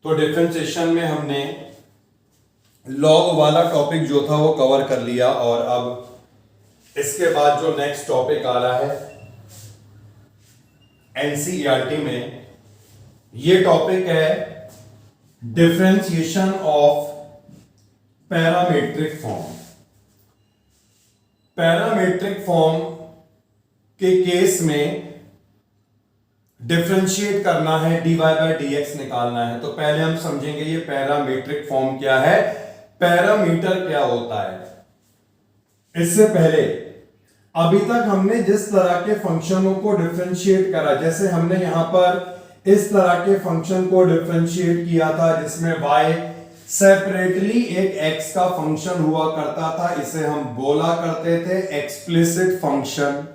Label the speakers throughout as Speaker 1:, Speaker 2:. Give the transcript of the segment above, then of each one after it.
Speaker 1: तो डिफरेंशिएशन में हमने लॉग वाला टॉपिक जो था वो कवर कर लिया और अब इसके बाद जो नेक्स्ट टॉपिक आ रहा है एनसीईआरटी में, ये टॉपिक है differentiation of parametric form. Parametric form के केस में डिफरेंशिएट करना है, dy बाई dx निकालना है। तो पहले हम समझेंगे ये पैरामीट्रिक फॉर्म क्या है, पैरामीटर क्या होता है। इससे पहले अभी तक हमने जिस तरह के फंक्शनों को डिफरेंशिएट करा, जैसे हमने यहां पर इस तरह के फंक्शन को डिफरेंशिएट किया था जिसमें y सेपरेटली एक x का फंक्शन हुआ करता था, इसे हम बोला करते थे एक्सप्लिसिट फंक्शन।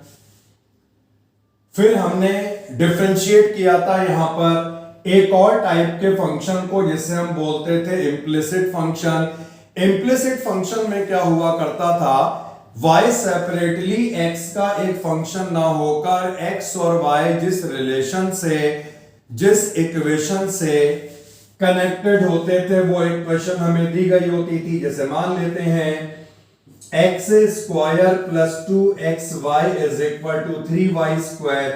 Speaker 1: फिर हमने डिफरेंशिएट किया था यहां पर एक और टाइप के फंक्शन को जिसे हम बोलते थे इम्प्लिसिट फंक्शन। इम्प्लिसिट फंक्शन में क्या हुआ करता था, y सेपरेटली x का एक फंक्शन ना होकर x और y जिस रिलेशन से, जिस इक्वेशन से कनेक्टेड होते थे वो इक्वेशन हमें दी गई होती थी। जैसे मान लेते हैं x square plus 2xy is equal to 3y square.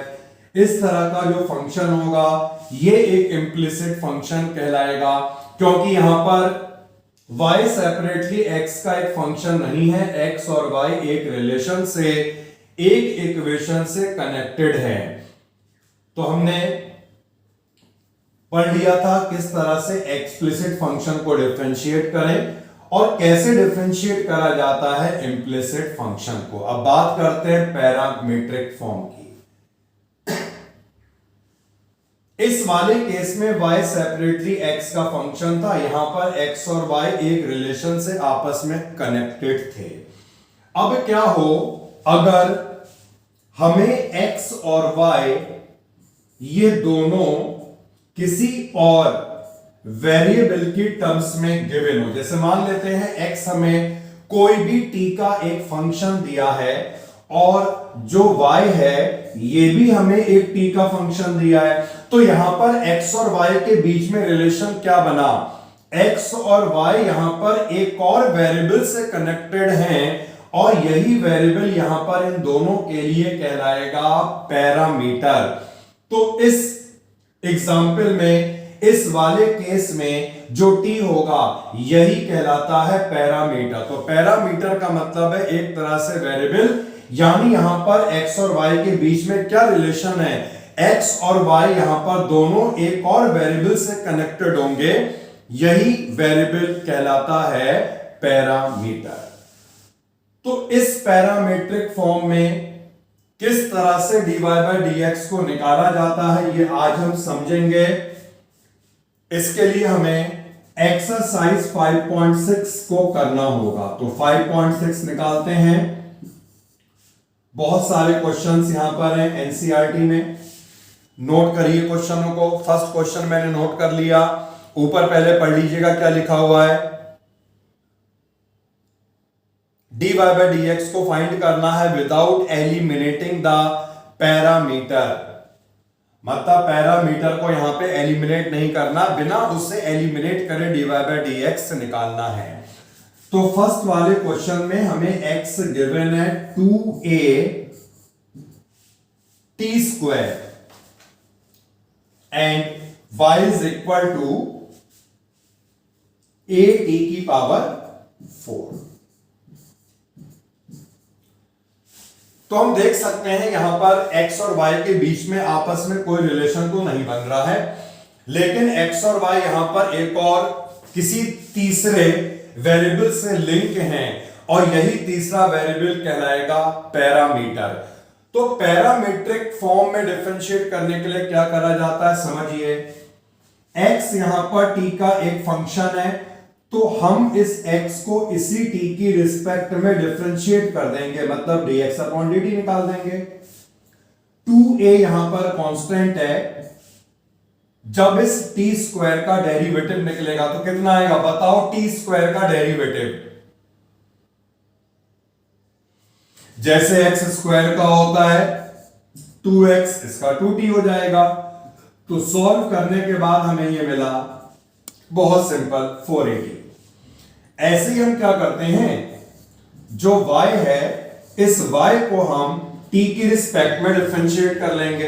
Speaker 1: इस तरह का जो फंक्शन होगा ये एक इम्प्लिसिट फंक्शन कहलाएगा, क्योंकि यहां पर y सेपरेटली x का एक फंक्शन नहीं है, x और y एक रिलेशन से, एक इक्वेशन से कनेक्टेड है। तो हमने पढ़ लिया था किस तरह से एक्सप्लिसिट फंक्शन को डिफरेंशिएट करें और कैसे डिफरेंशिएट करा जाता है इम्प्लिसिट फंक्शन को। अब बात करते हैं पैरामीट्रिक फॉर्म की। इस वाले केस में y सेपरेटली x का फंक्शन था, यहां पर x और y एक रिलेशन से आपस में कनेक्टेड थे। अब क्या हो अगर हमें x और y ये दोनों किसी और वेरिएबल की टर्म्स में गिवन हो। जैसे मान लेते हैं x हमें कोई भी t का एक फंक्शन दिया है और जो y है ये भी हमें एक t का फंक्शन दिया है, तो यहां पर x और y के बीच में रिलेशन क्या बना, x और y यहां पर एक और वेरिएबल से कनेक्टेड हैं और यही वेरिएबल यहां पर इन दोनों के लिए कहलाएगा पैरामीटर। तो इस एग्जाम्पल में, इस वाले केस में जो t होगा यही कहलाता है पैरामीटर। तो पैरामीटर का मतलब है एक तरह से वेरिएबल, यानी यहां पर x और y के बीच में क्या रिलेशन है, x और y यहां पर दोनों एक और वेरिएबल से कनेक्टेड होंगे, यही वेरिएबल कहलाता है पैरामीटर। तो इस पैरामीट्रिक फॉर्म में किस तरह से dy बाई dx को निकाला जाता है ये आज हम समझेंगे। इसके लिए हमें एक्सरसाइज 5.6 को करना होगा। तो 5.6 निकालते हैं। बहुत सारे क्वेश्चंस यहां पर हैं एनसीईआरटी में, नोट करिए क्वेश्चनों को। फर्स्ट क्वेश्चन मैंने नोट कर लिया, ऊपर पहले पढ़ लीजिएगा क्या लिखा हुआ है। dy बाई dx को फाइंड करना है विदाउट एलिमिनेटिंग द पैरामीटर, मतलब पैरामीटर को यहां पे एलिमिनेट नहीं करना, बिना उससे एलिमिनेट करे dy बाई dx निकालना है। तो फर्स्ट वाले क्वेश्चन में हमें x गिवन है 2a t square and y is equal to a t की पावर 4। तो हम देख सकते हैं यहां पर x और y के बीच में आपस में कोई रिलेशन तो नहीं बन रहा है, लेकिन x और y यहां पर एक और किसी तीसरे वेरिएबल से लिंक हैं और यही तीसरा वेरिएबल कहलाएगा पैरामीटर। तो पैरामीट्रिक फॉर्म में डिफरेंशिएट करने के लिए क्या करा जाता है समझिए। x यहां पर t का एक फंक्शन है, तो हम इस x को इसी t की रिस्पेक्ट में डिफरेंशिएट कर देंगे, मतलब dx अपॉन dt निकाल देंगे। 2a यहां पर कांस्टेंट है, जब इस t स्क्वायर का डेरिवेटिव निकलेगा तो कितना आएगा बताओ, t स्क्वायर का डेरिवेटिव जैसे x स्क्वायर का होता है 2x, इसका 2t हो जाएगा। तो सॉल्व करने के बाद हमें ये मिला बहुत सिंपल 480। ऐसे ही हम क्या करते हैं, जो y है इस y को हम t की रिस्पेक्ट में डिफरेंशिएट कर लेंगे।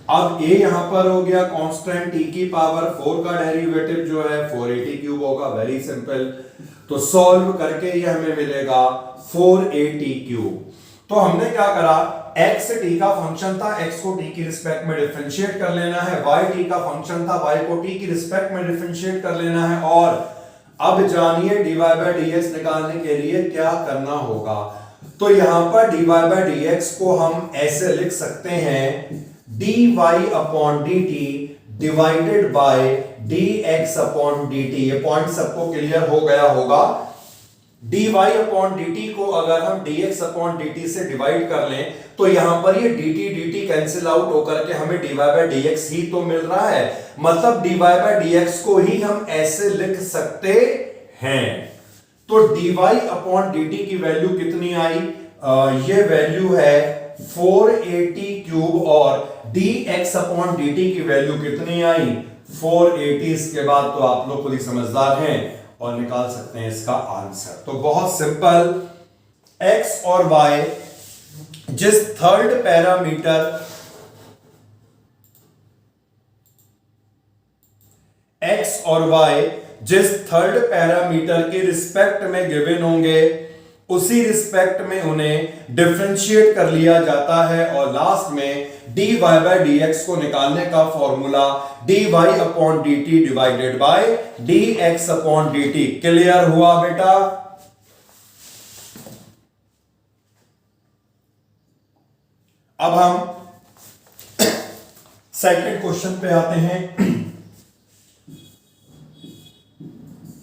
Speaker 1: अब a यहां पर हो गया कांस्टेंट, t की पावर 4 का डेरिवेटिव जो है 480 क्यूब होगा। Very simple. तो सॉल्व करके ये हमें मिलेगा 480 क्यूब। तो हमने क्या करा, x t का फंक्शन था, x को t की रिस्पेक्ट में डिफरेंशिएट कर लेना है, y t का फंक्शन था, y को t की रिस्पेक्ट में डिफरेंशिएट कर लेना है। और अब जानिए dy बाय dx निकालने के लिए क्या करना होगा। तो यहां पर dy बाय dx को हम ऐसे लिख सकते हैं, dy upon dt divided by dx upon dt। ये पॉइंट सबको क्लियर हो गया होगा। dy अपॉन dt को अगर हम dx अपॉन dt से डिवाइड कर लें तो यहां पर ये dt कैंसिल आउट होकर के हमें dy बाय dx ही तो मिल रहा है। मतलब dy बाय dx को ही हम ऐसे लिख सकते हैं। तो dy अपॉन dt की वैल्यू कितनी आई, ये वैल्यू है 480 क्यूब, और dx अपॉन dt की वैल्यू कितनी आई 480। इसके बाद तो आप लोग खुद ही समझदार हैं और निकाल सकते हैं इसका आंसर। तो बहुत सिंपल, x और y जिस थर्ड पैरामीटर x और y जिस थर्ड पैरामीटर के रिस्पेक्ट में गिवन होंगे उसी रिस्पेक्ट में उन्हें डिफरेंशिएट कर लिया जाता है। और लास्ट में dy बाय dx को निकालने का formula dy upon dt divided by dx upon dt। Clear हुआ बेटा? अब हम सेकंड क्वेश्चन पे आते हैं।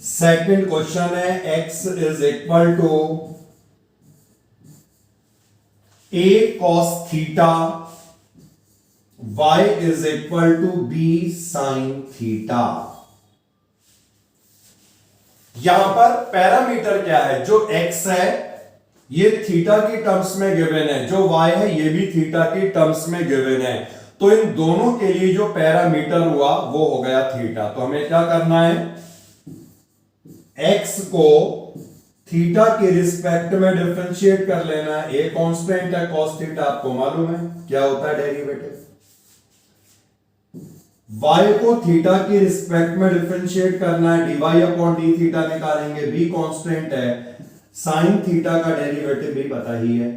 Speaker 1: सेकंड क्वेश्चन है x is equal to a cos theta, y is equal to b sin theta. यहां पर पैरामीटर क्या है, जो x है ये थीटा की टर्म्स में गिवन है, जो y है ये भी थीटा की टर्म्स में गिवन है। तो इन दोनों के लिए जो पैरामीटर हुआ वो हो गया थीटा। तो हमें क्या करना है, x को थीटा के रिस्पेक्ट में डिफरेंशिएट कर लेना है। ए कांस्टेंट है, cos थीटा आपको मालूम है क्या होता है डेरिवेटिव। y को थीटा की रिस्पेक्ट में डिफरेंशिएट करना है, dy अपॉन डी थीटा निकालेंगे। b कांस्टेंट है, साइन थीटा का डेरिवेटिव भी पता ही है।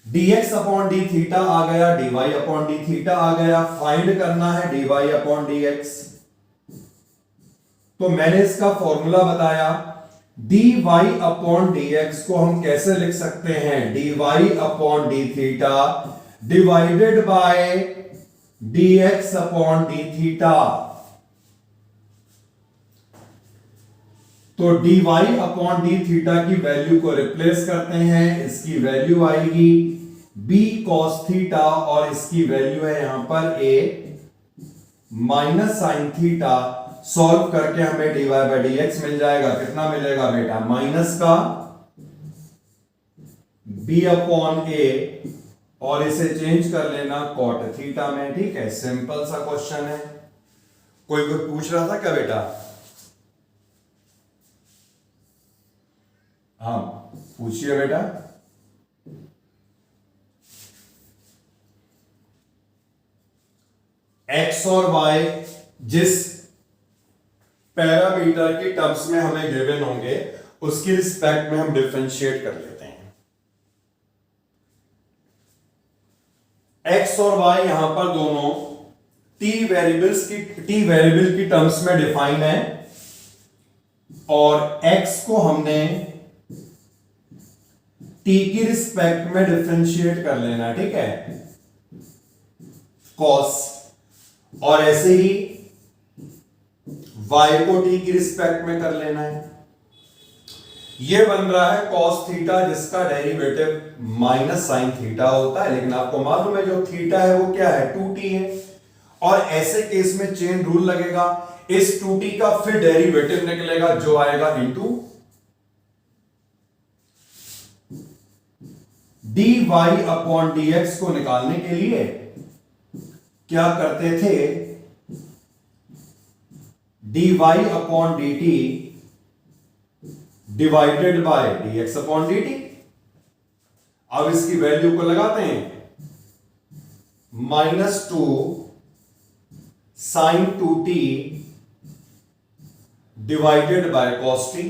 Speaker 1: dx अपॉन डी थीटा आ गया, dy अपॉन डी थीटा आ गया। फाइंड करना है dy अपॉन dx। तो मैंने इसका फॉर्मूला बताया, dy अपॉन dx को हम कैसे लिख सकते हैं, dy upon D theta divided by dx upon D theta. तो dy अपॉन डी थीटा की वैल्यू को रिप्लेस करते हैं, इसकी वैल्यू आएगी b cos थीटा, और इसकी वैल्यू है यहां पर a minus sine theta. Solve करके हमें dy बाय dx मिल जाएगा। कितना मिलेगा बेटा, माइनस का b अपॉन a, और इसे चेंज कर लेना cot थीटा में। ठीक है, सिंपल सा क्वेश्चन है। कोई पूछ रहा था क्या बेटा? हाँ पूछिए बेटा। x और y जिस पैरामीटर की टर्म्स में हमें गिवन होंगे उसकी रिस्पेक्ट में हम डिफरेंशिएट कर लेते हैं। x और y यहां पर दोनों t वेरिएबल की टर्म्स में डिफाइन है, और x को हमने t की रिस्पेक्ट में डिफरेंशिएट कर लेना। ठीक है, cos, और ऐसे ही y को t की रिस्पेक्ट में कर लेना है। ये बन रहा है cos थीटा जिसका डेरिवेटिव माइनस साइन थीटा होता है, लेकिन आपको मालूम है जो थीटा है वो क्या है, 2t है। और ऐसे केस में चेन रूल लगेगा, इस 2t का फिर डेरिवेटिव निकलेगा जो आएगा इनटू dy अपॉन dx को निकालने के लिए क्या करते थे, D Y upon D T divided by D X upon D T. अब इसकी वैल्यू को लगाते हैं, -2 sin 2t divided by cos t।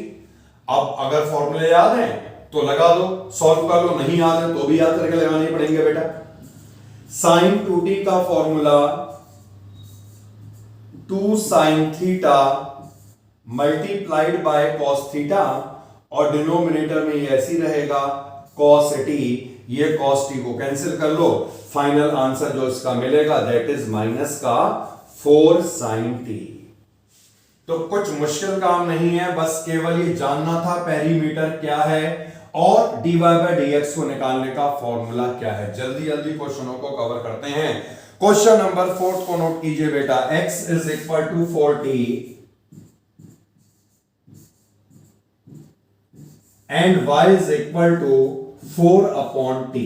Speaker 1: अब अगर फॉर्मूले याद है तो लगा दो, सॉल्व कर लो, नहीं याद है तो भी याद करके लगाने पड़ेंगे बेटा। sin 2t का formula 2 sin theta multiplied by cos theta, और डिनोमिनेटर में ये ऐसी रहेगा cos t, ये cos t को कैंसिल कर लो, फाइनल आंसर जो इसका मिलेगा दैट इज -4 sin t। तो कुछ मुश्किल काम नहीं है, बस केवल ये जानना था पेरीमीटर क्या है और dy बाय dx को निकालने का फॉर्मूला क्या है। जल्दी जल्दी क्वेश्चनों को कवर करते हैं। क्वेश्चन नंबर 4 को नोट कीजिए बेटा। x is equal to 4t and y is equal to 4 upon t।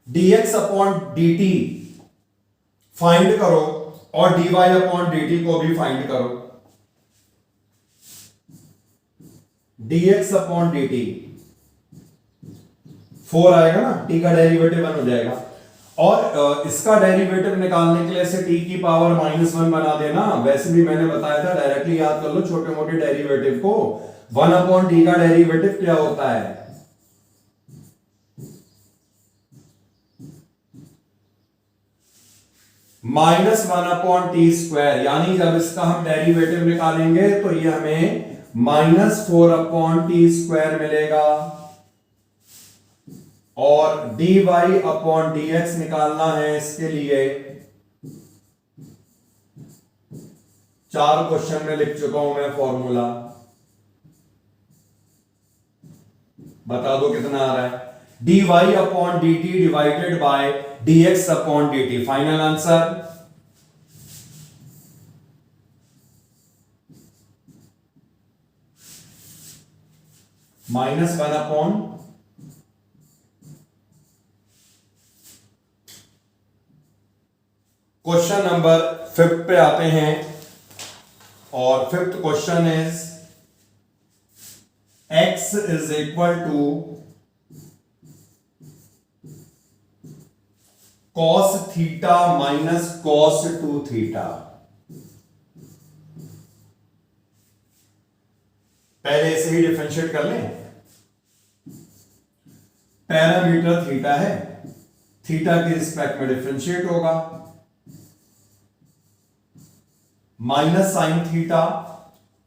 Speaker 1: dx upon dt find करो और dy अपॉन dt को भी फाइंड करो। dx अपॉन dt 4 आएगा ना, t का डेरिवेटिव 1 हो जाएगा, और इसका डेरिवेटिव निकालने के लिए इसे t की पावर -1 बना देना। वैसे भी मैंने बताया था, डायरेक्टली याद कर लो छोटे मोटे डेरिवेटिव को। 1 अपॉन t का डेरिवेटिव क्या होता है? -1 अपॉन टी स्क्वायर, यानी जब इसका हम डेरिवेटिव निकालेंगे तो ये हमें -4 अपॉन टी स्क्वायर मिलेगा, और dy अपॉन dx निकालना है। इसके लिए 4 क्वेश्चन में लिख चुका हूं मैं फॉर्मूला, बता दो कितना आ रहा है। dy upon dt divided by dx upon dt, final answer -1 upon question number 5 पे आते हैं, और 5th question is x is equal to cos theta minus cos 2 theta. पहले इसे ही डिफरेंशिएट कर लें। पैरामीटर थीटा है, थीटा के रिस्पेक्ट में डिफरेंशिएट होगा, माइनस साइन थीटा,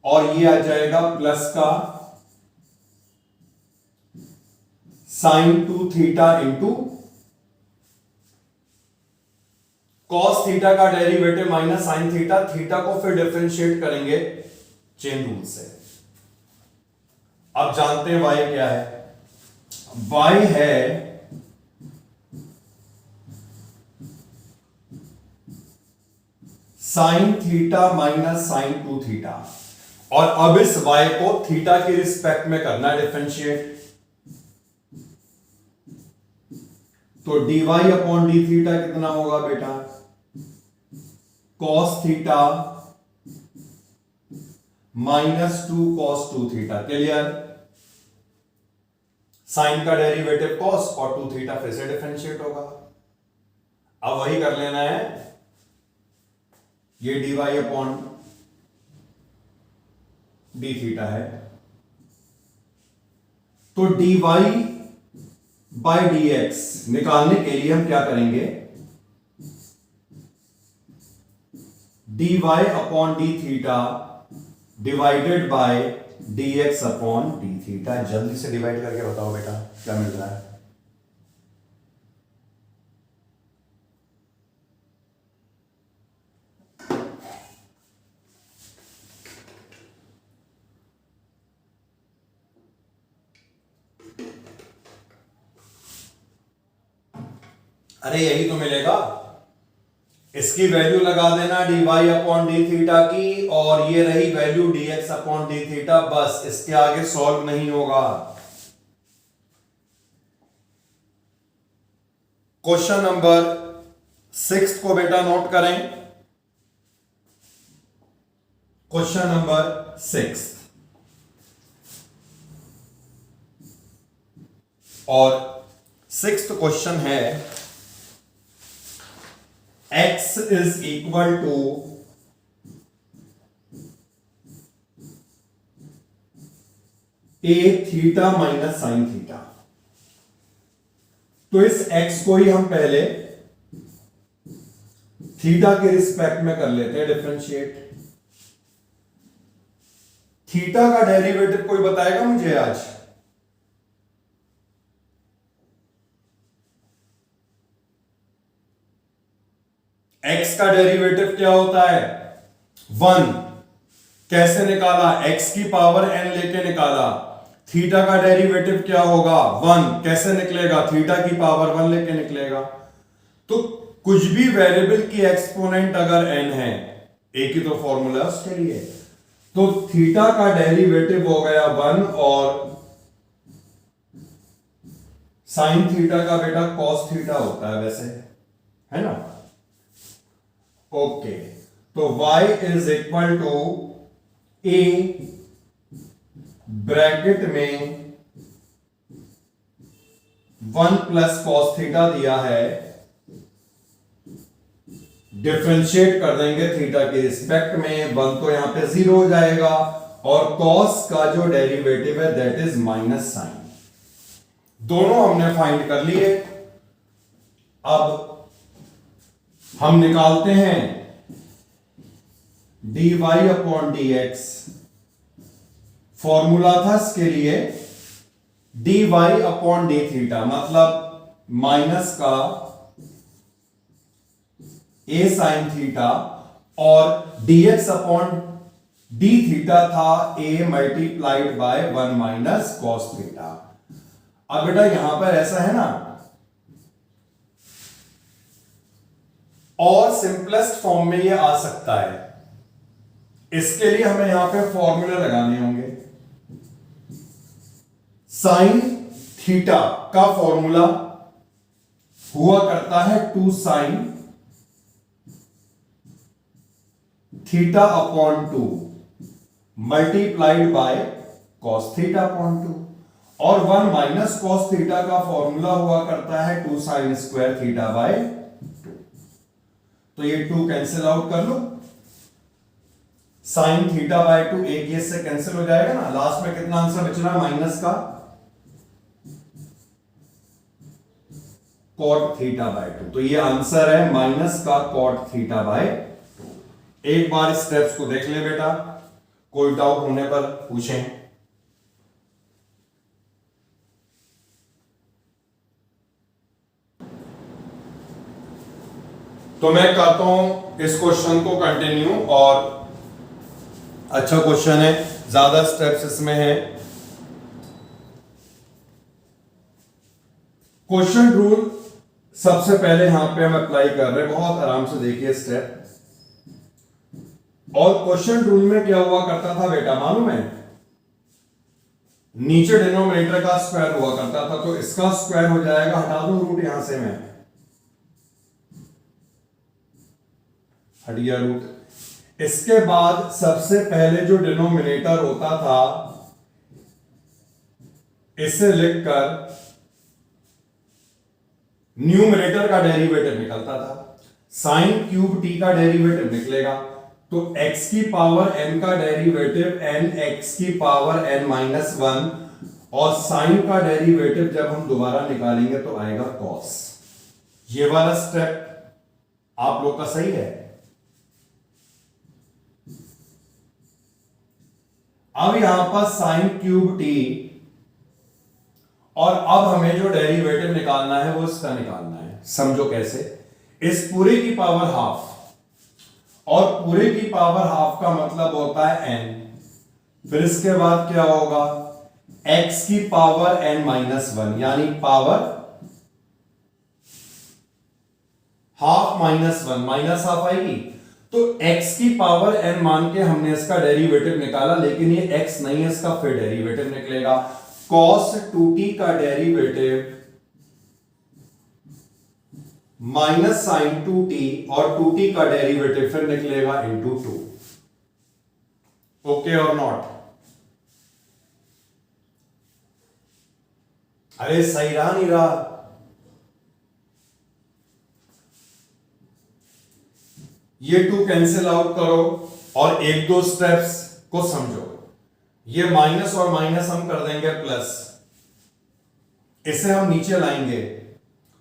Speaker 1: और ये आ जाएगा प्लस का sine 2 theta into cos theta का derivative minus sine theta. Theta को फिर डिफरेंशिएट करेंगे चेन रूल से। अब जानते हैं y क्या है। y है sine theta minus sine 2 theta, और अब इस y को थीटा के रिस्पेक्ट में करना है डिफरेंशिएट। तो dy अपॉन डी थीटा कितना होगा बेटा? cos theta -2 cos 2 theta. Clear? Sine का डेरिवेटिव cos और 2 थीटा फिर से डिफरेंशिएट होगा। अब वही कर लेना है, ये dy अपॉन डी थीटा है, तो dy बाय dx निकालने के लिए हम क्या करेंगे? dy upon D theta divided by dx upon D theta. जल्दी से डिवाइड करके बताओ बेटा क्या मिल रहा है। अरे यही तो मिलेगा। इसकी वैल्यू लगा देना dy अपॉन डी थीटा की, और ये रही value dx upon D theta. बस इसके आगे सॉल्व नहीं होगा। क्वेश्चन नंबर सिक्स्थ को बेटा नोट करें, क्वेश्चन नंबर 6 और सिक्स्थ क्वेश्चन है x is equal to a theta minus sine theta. तो इस x को ही हम पहले थीटा के रिस्पेक्ट में कर लेते हैं डिफरेंशिएट। थीटा का डेरिवेटिव कोई बताएगा मुझे आज? x का डेरिवेटिव क्या होता है? 1। कैसे निकाला? x की पावर n लेके निकाला। थीटा का डेरिवेटिव क्या होगा? 1। कैसे निकलेगा? थीटा की पावर 1 लेके निकलेगा। तो कुछ भी वेरिएबल की एक्सपोनेंट अगर n है, एक ही तो फॉर्मूला उसके लिए, तो थीटा का डेरिवेटिव हो गया 1 और साइन थीटा का बेटा कॉस थीटा होता है वैसे, है ना? ओके, तो y is equal to a bracket में 1 प्लस कॉस थीटा दिया है, डिफरेंशिएट कर देंगे थीटा के रिस्पेक्ट में। 1 तो यहां पे 0 हो जाएगा और कॉस का जो डेरिवेटिव है दैट इज माइनस साइन। दोनों हमने फाइंड कर लिए। अब हम निकालते हैं dy अपॉन dx। फॉर्मूला था इसके लिए dy अपॉन डी थीटा, मतलब माइनस का a साइन थीटा, और dx अपॉन डी थीटा था a multiplied by 1 minus cos theta. अब बेटा यहां पर ऐसा है ना, और सिंपलेस्ट फॉर्म में ये आ सकता है। इसके लिए हमें यहां पे फॉर्मूले लगाने होंगे। साइन थीटा का फॉर्मूला हुआ करता है 2 sine theta upon 2 multiplied by cos theta upon 2, और 1 माइनस कॉस थीटा का फॉर्मूला हुआ करता है 2 साइन स्क्वायर थीटा बाय 2। तो ये 2 कैंसिल आउट कर लो, साइन थीटा बाय 2 एक ये से कैंसिल हो जाएगा ना। लास्ट में कितना आंसर बच रहा है? माइनस का कॉट थीटा बाय 2। तो ये आंसर है माइनस का कॉट थीटा बाय 2। एक बार स्टेप्स को देख ले बेटा, कोई डाउट होने पर पूछें। तो मैं करता हूं इस क्वेश्चन को कंटिन्यू, और अच्छा क्वेश्चन है, ज्यादा स्टेप्स इसमें है। क्वेश्चन रूल सबसे पहले यहां पे हम अप्लाई कर रहे हैं, बहुत आराम से देखिए स्टेप। और क्वेश्चन रूल में क्या हुआ करता था बेटा मालूम है? नीचे डिनोमिनेटर का स्क्वायर हुआ करता था, तो इसका स्क्वायर हो जाएगा, हटा दूं रूट यहां से, मैं हट गया रूट। इसके बाद सबसे पहले जो डिनोमिनेटर होता था इसे लिखकर न्यूमरेटर का डेरिवेटिव निकलता था। साइन क्यूब टी का डेरिवेटिव निकलेगा, तो x की पावर n का डेरिवेटिव n x की पावर n माइनस 1, और साइन का डेरिवेटिव जब हम दोबारा निकालेंगे तो आएगा cos। ये वाला स्टेप आप लोग का सही है। अब यहां पर साइन क्यूब टी, और अब हमें जो डेरिवेटिव निकालना है वो इसका निकालना है। समझो कैसे? इस पूरे की पावर हाफ, और पूरे की पावर हाफ का मतलब होता है n। फिर इसके बाद क्या होगा? x की पावर n माइनस 1, यानी power half minus 1, minus half आएगी। तो x की पावर n मान के हमने इसका डेरिवेटिव निकाला, लेकिन ये x नहीं है, इसका फिर डेरिवेटिव निकलेगा। cos 2t का डेरिवेटिव माइनस साइन 2t और 2t का डेरिवेटिव फिर निकलेगा इंटू 2। ओके और नॉट? अरे सही रहा नहीं रहा? ये 2 कैंसिल आउट करो और एक दो स्टेप्स को समझो। ये माइनस और माइनस हम कर देंगे प्लस, इसे हम नीचे लाएंगे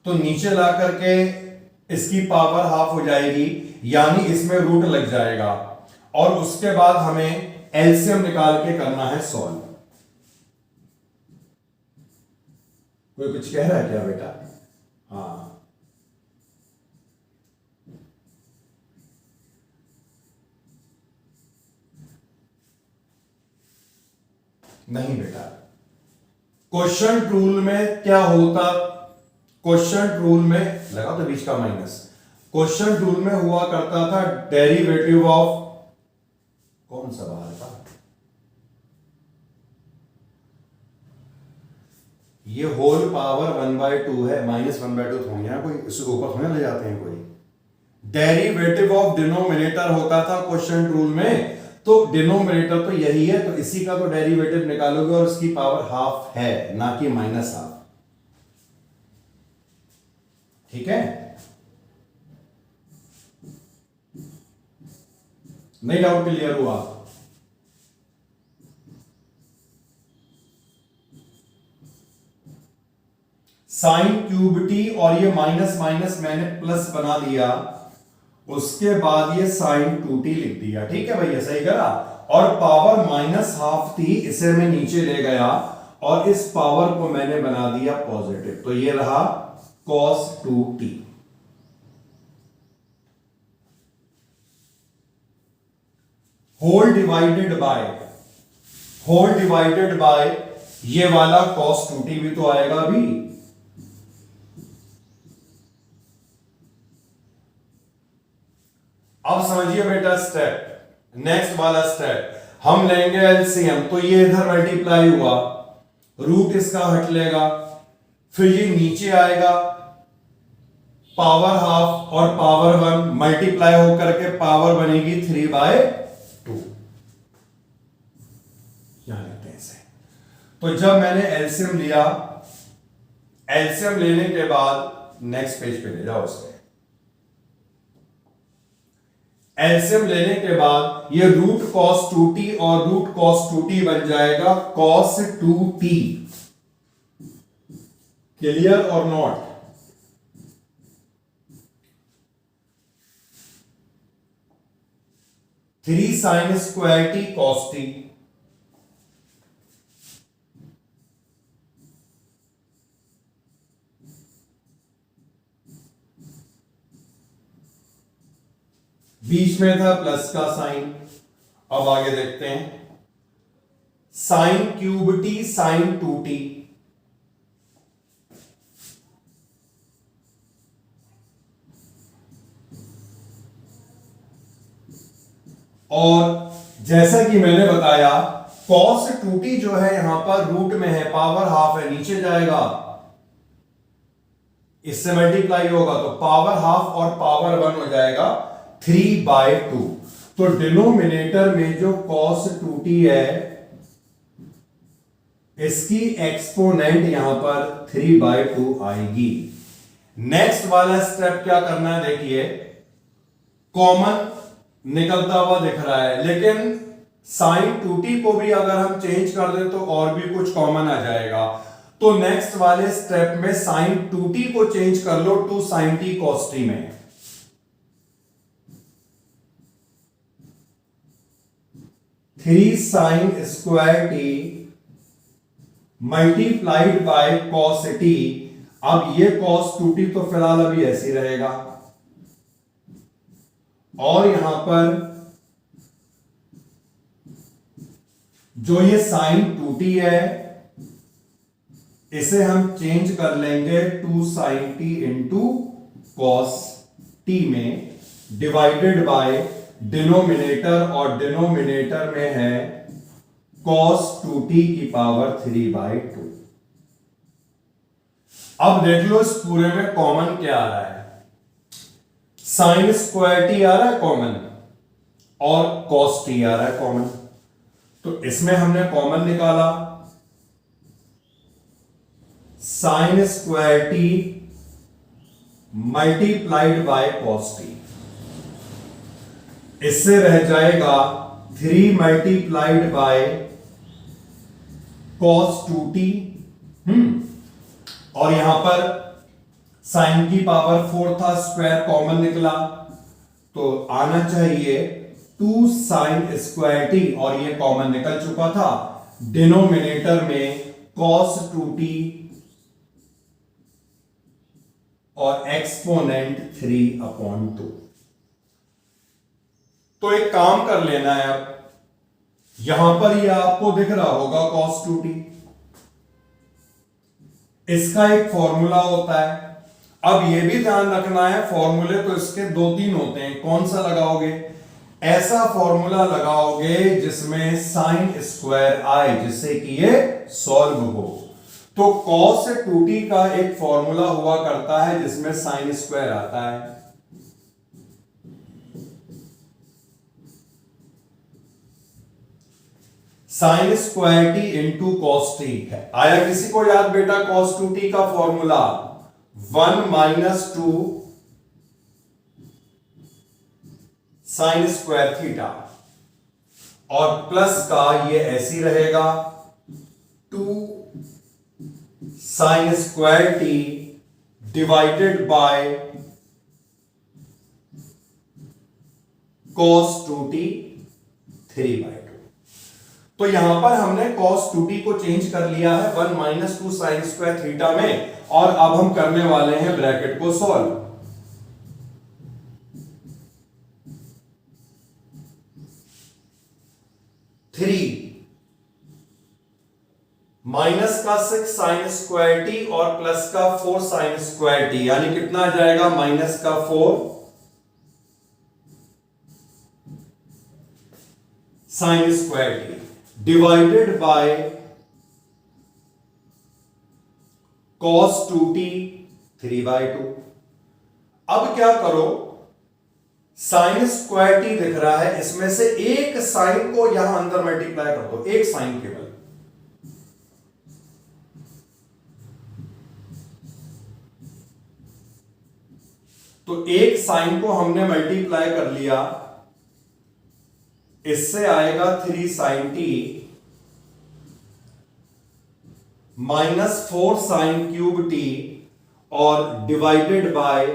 Speaker 1: तो नीचे ला करके इसकी पावर हाफ हो जाएगी, यानी इसमें रूट लग जाएगा और उसके बाद हमें एलसीएम निकाल के करना है सॉल्व। कोई कुछ कह रहा है क्या बेटा? हाँ, नहीं बेटा, क्वेश्चन रूल में क्या होता, क्वेश्चन रूल में लगा तो बीच का माइनस, क्वेश्चन रूल में हुआ करता था डेरिवेटिव ऑफ, कौन सा बाहर था, ये होल पावर 1/2 है, -1/2 थोड़ी है कोई, इससे ऊपर थोड़ी ले जाते हैं कोई। डेरिवेटिव ऑफ डिनोमिनेटर होता था क्वेश्चन रूल में, तो डिनोमिनेटर तो यही है, तो इसी का तो डेरिवेटिव निकालोगे और उसकी पावर हाफ है, ना कि माइनस हाफ। ठीक है? नहीं डाउट क्लियर हुआ? साइन क्यूब टी और ये माइनस माइनस मैंने प्लस बना दिया, उसके बाद ये साइन 2t लिख दिया। ठीक है भैया, सही करा। और पावर माइनस हाफ थी, इसे मैं नीचे ले गया और इस पावर को मैंने बना दिया पॉजिटिव, तो ये रहा cos 2t। Whole divided by ये वाला cos 2t भी तो आएगा अभी। अब समझिए बेटा स्टेप, नेक्स्ट वाला स्टेप, हम लेंगे एलसीएम, तो ये इधर मल्टीप्लाई हुआ, रूट इसका हट लेगा, फिर ये नीचे आएगा, पावर हाफ और पावर 1 मल्टीप्लाई होकर के पावर बनेगी 3/2। यहां लिखते हैं इसे। तो जब मैंने एलसीएम लिया, एलसीएम लेने के बाद नेक्स्ट पेज पे ले जाओ उसके, एलसीएम लेने के बाद ये रूट cos 2t और रूट cos 2t बन जाएगा cos 2t। क्लियर और not? Three sine square T cos t, बीच में था प्लस का साइन। अब आगे देखते हैं, sign cube T sign 2t, और जैसा कि मैंने बताया cos 2t जो है यहां पर रूट में है, पावर हाफ है, नीचे जाएगा, इससे मल्टीप्लाई होगा तो पावर हाफ और पावर 1 हो जाएगा 3/2। तो डिनोमिनेटर में जो cos 2t है इसकी एक्सपोनेंट यहां पर 3/2 आएगी। नेक्स्ट वाला स्टेप क्या करना है, देखिए कॉमन निकलता हुआ दिख रहा है, लेकिन साइन 2t को भी अगर हम चेंज कर दें तो और भी कुछ कॉमन आ जाएगा। तो नेक्स्ट वाले स्टेप में साइन 2t को चेंज कर लो 2 sin t cos t में। Three sine square T multiplied by cos t। अब ये cos 2t तो फिलहाल अभी ऐसे ही रहेगा, और यहां पर जो ये साइन 2t है इसे हम चेंज कर लेंगे 2 sin t into cos t में, डिवाइडेड बाय डिनोमिनेटर, और डिनोमिनेटर में है cos 2t की पावर 3/2। अब देख लो इस पूरे में कॉमन क्या आ रहा है, साइन स्क्वायर टी आ रहा है कॉमन और कॉस टी आ रहा है कॉमन, तो इसमें हमने कॉमन निकाला sine square T multiplied by cos T, इससे रह जाएगा 3 मल्टीप्लाइड बाय कॉस 2t। और यहां पर साइन की पावर 4 था, स्क्वायर कॉमन निकला तो आना चाहिए 2 साइन स्क्वायर टी, और ये कॉमन निकल चुका था। डिनोमिनेटर में कॉस 2t और एक्सपोनेंट 3/2। तो एक काम कर लेना है, अब यहां पर ये आपको दिख रहा होगा cos 2t, इसका एक फॉर्मूला होता है। अब ये भी ध्यान रखना है, फॉर्मूले तो इसके 2-3 होते हैं, कौन सा लगाओगे? ऐसा फॉर्मूला लगाओगे जिसमें साइन स्क्वायर आए, जिससे कि ये सॉल्व हो। तो cos 2t का एक फॉर्मूला हुआ करता है जिसमें साइन स्क्वायर आता है। Sine square T into cos T है। आया किसी को याद बेटा cos 2t का फॉर्मूला? 1 - 2 साइन स्क्वायर थीटा, और प्लस का ये ऐसी रहेगा 2 sine square T divided by cos 2t 3/2। तो यहां पर हमने cos 2t को चेंज कर लिया है 1 - 2 साइन स्क्वायर थीटा में, और अब हम करने वाले हैं ब्रैकेट को सॉल्व। थ्री माइनस का 6 साइन स्क्वायर टी और प्लस का 4 साइन स्क्वायर टी, यानी कितना आ जाएगा? माइनस का 4 sine square T divided by cos 2t 3/2। अब क्या करो, साइन स्क्वायर टी दिख रहा है, इसमें से एक साइन को यहां अंदर मल्टीप्लाई कर दो, एक साइन केवल। तो एक साइन को हमने मल्टीप्लाई कर लिया, इससे आएगा 3 sine T minus 4 sine cube T और डिवाइडेड बाय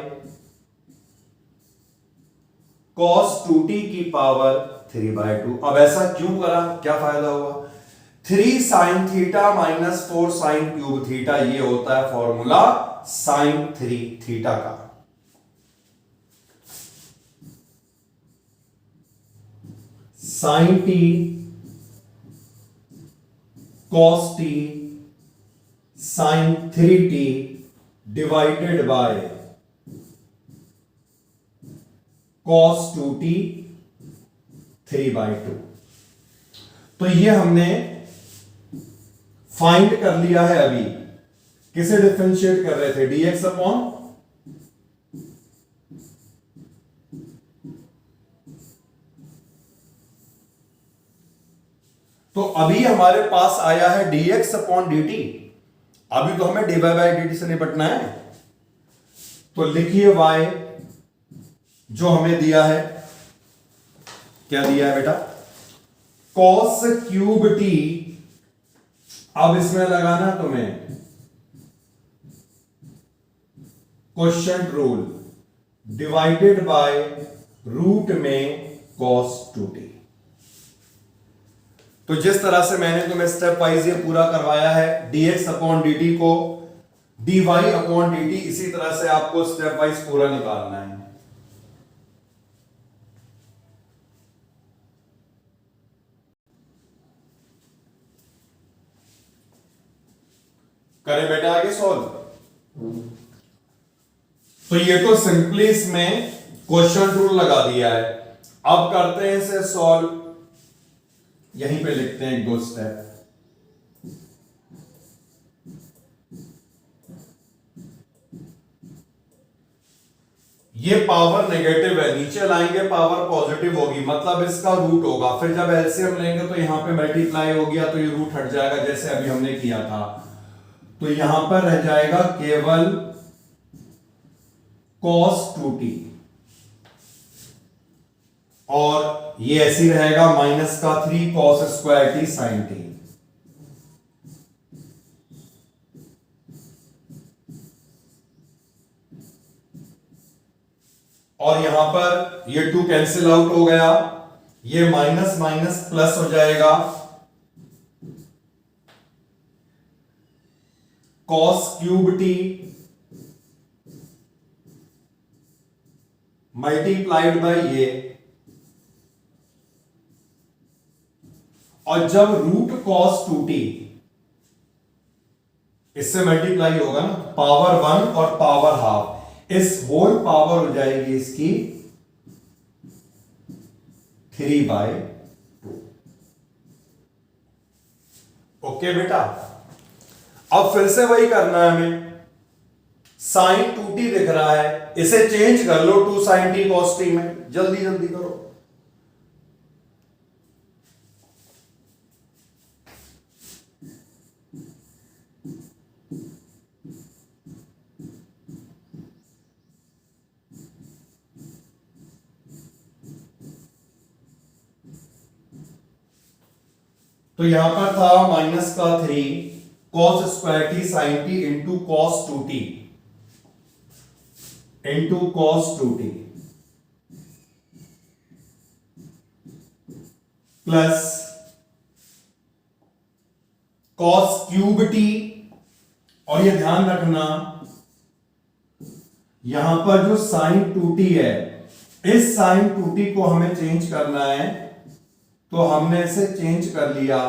Speaker 1: cos 2t की पावर 3/2। अब ऐसा क्यों करा, क्या फायदा हुआ? 3 sine theta minus 4 sine cube theta, ये होता है फॉर्मूला साइन 3 थीटा का। Sine T cos t sine 3t divided by cos 2t 3/2। तो ये हमने फाइंड कर लिया है। अभी किसे डिफरेंशिएट कर रहे थे? dx अपॉन तो अभी हमारे पास आया है dx अपॉन dt। अभी तो हमें dy बाई dt से निपटना है। तो लिखिए y जो हमें दिया है, क्या दिया है बेटा? cos cube t। अब इसमें लगाना तुम्हें quotient rule, divided by root में cos 2t। तो जिस तरह से मैंने तुम्हें स्टेप वाइज ये पूरा करवाया है, dx अपॉन dt को dy अपॉन dt, इसी तरह से आपको स्टेप वाइज पूरा निकालना है। करें बेटा आगे सॉल्व। तो ये तो सिंपली इसमें क्वोशिएंट रूल लगा दिया है। अब करते हैं इसे सॉल्व। यहीं पे लिखते हैं 1-2 स्टेप। ये पावर नेगेटिव है, नीचे लाएंगे पावर पॉजिटिव होगी, मतलब इसका रूट होगा। फिर जब एलसीएम लेंगे तो यहां पे मल्टीप्लाई हो गया तो ये रूट हट जाएगा, जैसे अभी हमने किया था। तो यहां पर रह जाएगा केवल cos 2t, और ये ऐसी रहेगा माइनस का 3 cos square T sine T. और यहां पर ये 2 कैंसिल आउट हो गया, ये माइनस माइनस प्लस हो जाएगा, cos cube T multiplied by ये, और जब रूट cos 2t इससे मल्टीप्लाई होगा ना, पावर 1 और पावर हाफ, इस होल पावर हो जाएगी इसकी 3/2। ओके बेटा, अब फिर से वही करना है हमें। साइन 2t दिख रहा है, इसे चेंज कर लो 2 sin t cos t में, जल्दी जल्दी करो। तो यहां पर था माइनस का 3 cos square T sine T into cos 2t into cos 2t plus cos cube T, और ये ध्यान रखना यहां पर जो साइन 2t है, इस साइन 2t को हमें चेंज करना है, तो हमने इसे चेंज कर लिया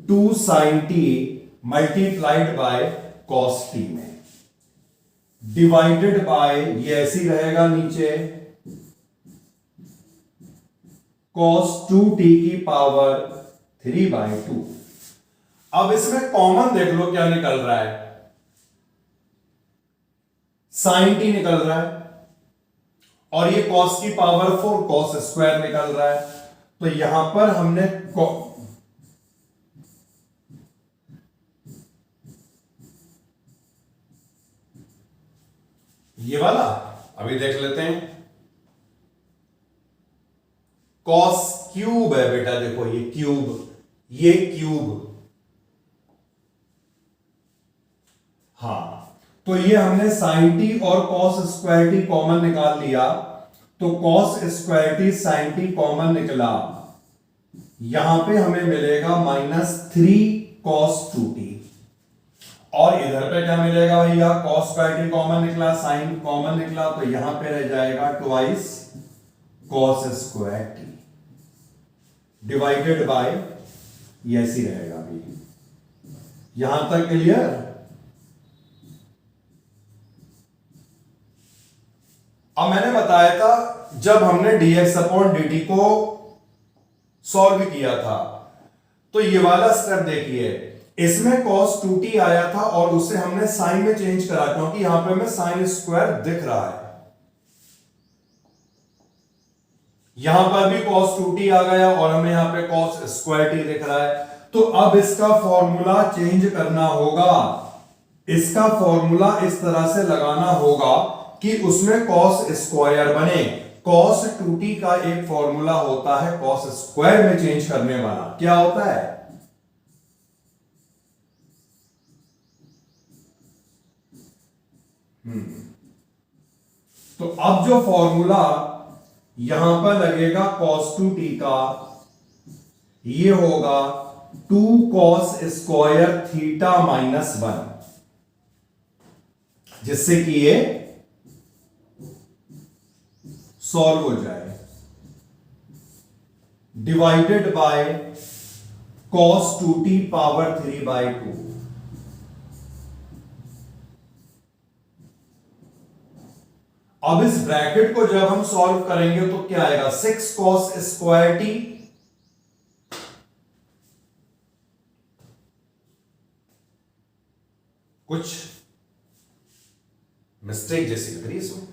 Speaker 1: 2 sin t multiplied by cos t में, डिवाइडेड बाय ये ऐसी रहेगा नीचे cos 2t की पावर 3/2। अब इसमें कॉमन देख लो क्या निकल रहा है, sin t निकल रहा है, और ये cos की पावर 4 cos स्क्वायर निकल रहा है। तो यहां पर हमने ये वाला अभी देख लेते हैं, cos क्यूब है बेटा, देखो ये क्यूब, ये क्यूब, हाँ, तो ये हमने sin t और cos स्क्वायर टी कॉमन निकाल लिया, तो cos square T sin t common निकला, यहां पे हमें मिलेगा -3 cos 2t, और इधर पे क्या मिलेगा भैया, cos स्क्वायर टी कॉमन निकला, sin कॉमन निकला, तो यहां पे रह जाएगा twice cos square T divided bye, ये ऐसी रहेगा अभी। यहां तक क्लियर? अब मैंने बताया था जब हमने dx अपॉन dt को सॉल्व किया था, तो ये वाला स्टेप देखिए, इसमें cos 2t आया था और उसे हमने साइन में चेंज करा, क्योंकि यहां पे हमें साइन स्क्वायर दिख रहा है, यहां पर भी cos 2t आ गया और हमें यहां पे cos स्क्वायर t दिख रहा है। तो अब इसका फॉर्मूला चेंज करना होगा, इसका फॉर्मूला इस तरह से लगाना होगा कि उसमें cos स्क्वायर बने। cos 2t का एक फॉर्मूला होता है cos स्क्वायर में चेंज करने वाला, क्या होता है? तो अब जो फॉर्मूला यहां पर लगेगा cos 2t का, ये होगा 2 cos स्क्वायर थीटा -1, जिससे कि ये सॉल्व हो जाए, divided by cos 2t power 3/2। अब इस ब्रैकेट को जब हम सॉल्व करेंगे तो क्या आएगा, 6 cos स्क्वायर टी कुछ मिस्टेक जैसी लग रही है इसमें।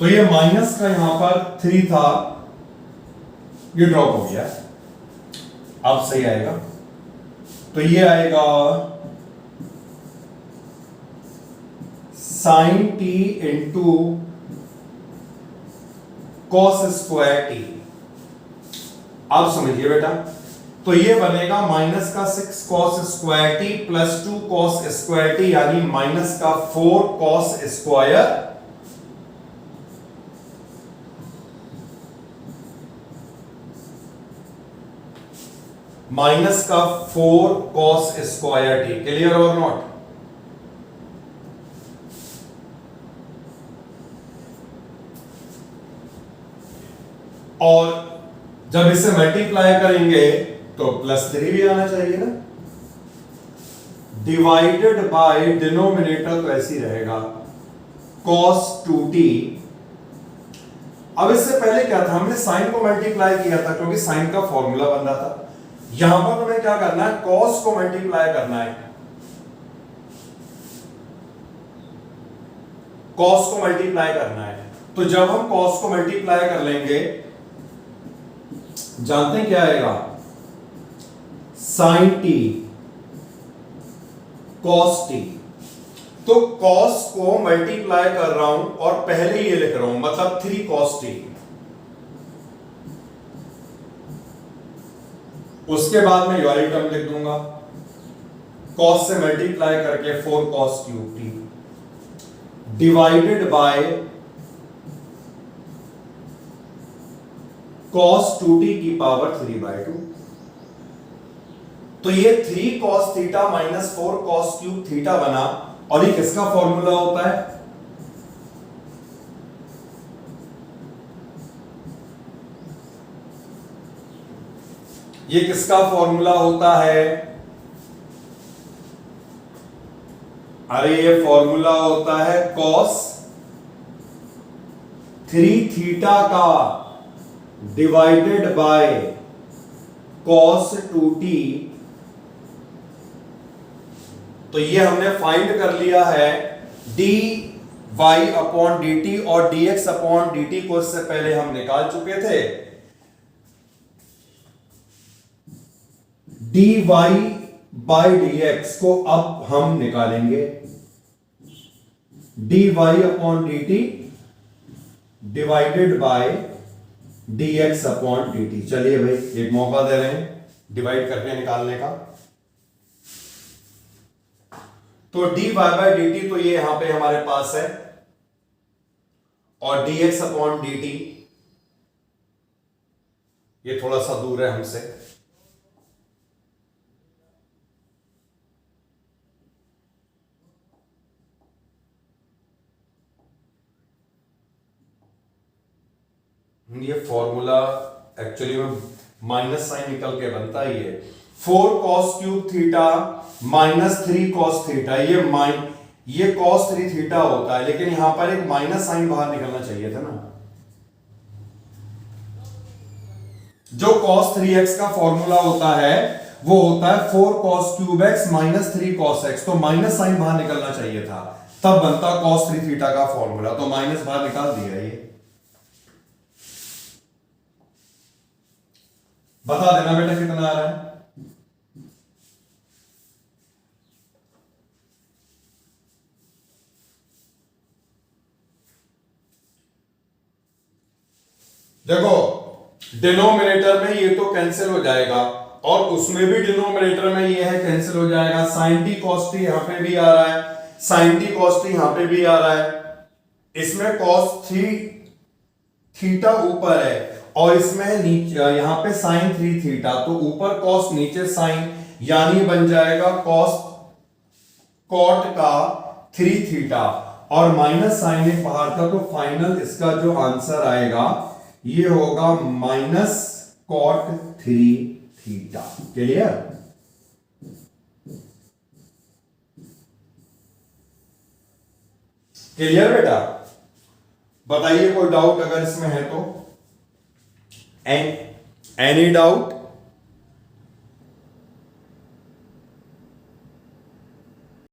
Speaker 1: तो ये माइनस का यहां पर 3 था, ये ड्रॉप हो गया, अब सही आएगा। तो ये आएगा sine T into cos square T. अब समझिए बेटा, तो ये बनेगा माइनस का 6 cos square T plus 2 cos square T, यानी माइनस का 4 कॉस स्क्वायर माइनस का 4 कॉस स्क्वायर टी। क्लियर और नॉट? और जब इसे मल्टीप्लाई करेंगे तो +3 भी आना चाहिए ना, डिवाइडेड बाय डिनोमिनेटर तो ऐसे ही रहेगा cos 2t। अब इससे पहले क्या था, हमने साइन को मल्टीप्लाई किया था क्योंकि साइन का फॉर्मूला बन रहा था। यहां पर तुम्हें क्या करना है, cos को मल्टीप्लाई करना है, cos को मल्टीप्लाई करना है। तो जब हम cos को मल्टीप्लाई कर लेंगे, जानते हैं क्या आएगा, sin t cos t। तो cos को मल्टीप्लाई कर रहा हूं और पहले ये लिख रहा हूं, मतलब 3 cos t। उसके बाद में ये वाली टर्म लिख दूंगा, cos से मल्टीप्लाई करके 4 cos cube t divided by cos 2t की पावर 3/2। तो ये 3 cos theta minus 4 cos cube theta बना, और ये किसका फॉर्मूला होता है, ये किसका फॉर्मूला होता है, अरे ये फॉर्मूला होता है cos 3 थीटा का डिवाइडेड बाय cos 2t। तो ये हमने फाइंड कर लिया है dy अपॉन dt और dx अपॉन dt को इससे पहले हम निकाल चुके थे। dy बाय dx को अब हम निकालेंगे, dy upon dt divided by dx upon dt। चलिए भाई एक मौका दे रहे हैं डिवाइड करके निकालने का। तो dy बाय dt तो ये यहां पे हमारे पास है, और dx अपॉन dt ये थोड़ा सा दूर है हमसे। ये फॉर्मूला एक्चुअली में माइनस साइन निकल के बनता ही है, 4 cos cube theta minus 3 cos theta. ये cos 3 थीटा होता है, लेकिन यहां पर एक माइनस साइन बाहर निकलना चाहिए था ना। जो cos 3x का फॉर्मूला होता है वो होता है 4 cos cube x minus 3 cos x। तो माइनस साइन बाहर निकलना चाहिए था, तब बनता cos 3 थीटा का फॉर्मूला। तो माइनस बाहर निकाल दिया। ये बता देना बेटा कितना आ रहा है। देखो डिनोमिनेटर में ये तो कैंसिल हो जाएगा, और उसमें भी डिनोमिनेटर में ये है कैंसिल हो जाएगा। sin t cos t यहां पे भी आ रहा है, sin t cos t यहां पे भी आ रहा है। इसमें cos 3 थीटा ऊपर है और इसमें नीचे यहां पे sin 3 थीटा। तो ऊपर cos नीचे sin, यानी बन जाएगा cos cot का 3 थीटा और माइनस साइन एक बाहर का। तो फाइनल इसका जो आंसर आएगा ये होगा minus cot 3 theta. Clear? Clear बेटा? बताइए कोई डाउट अगर इसमें है तो। Any doubt?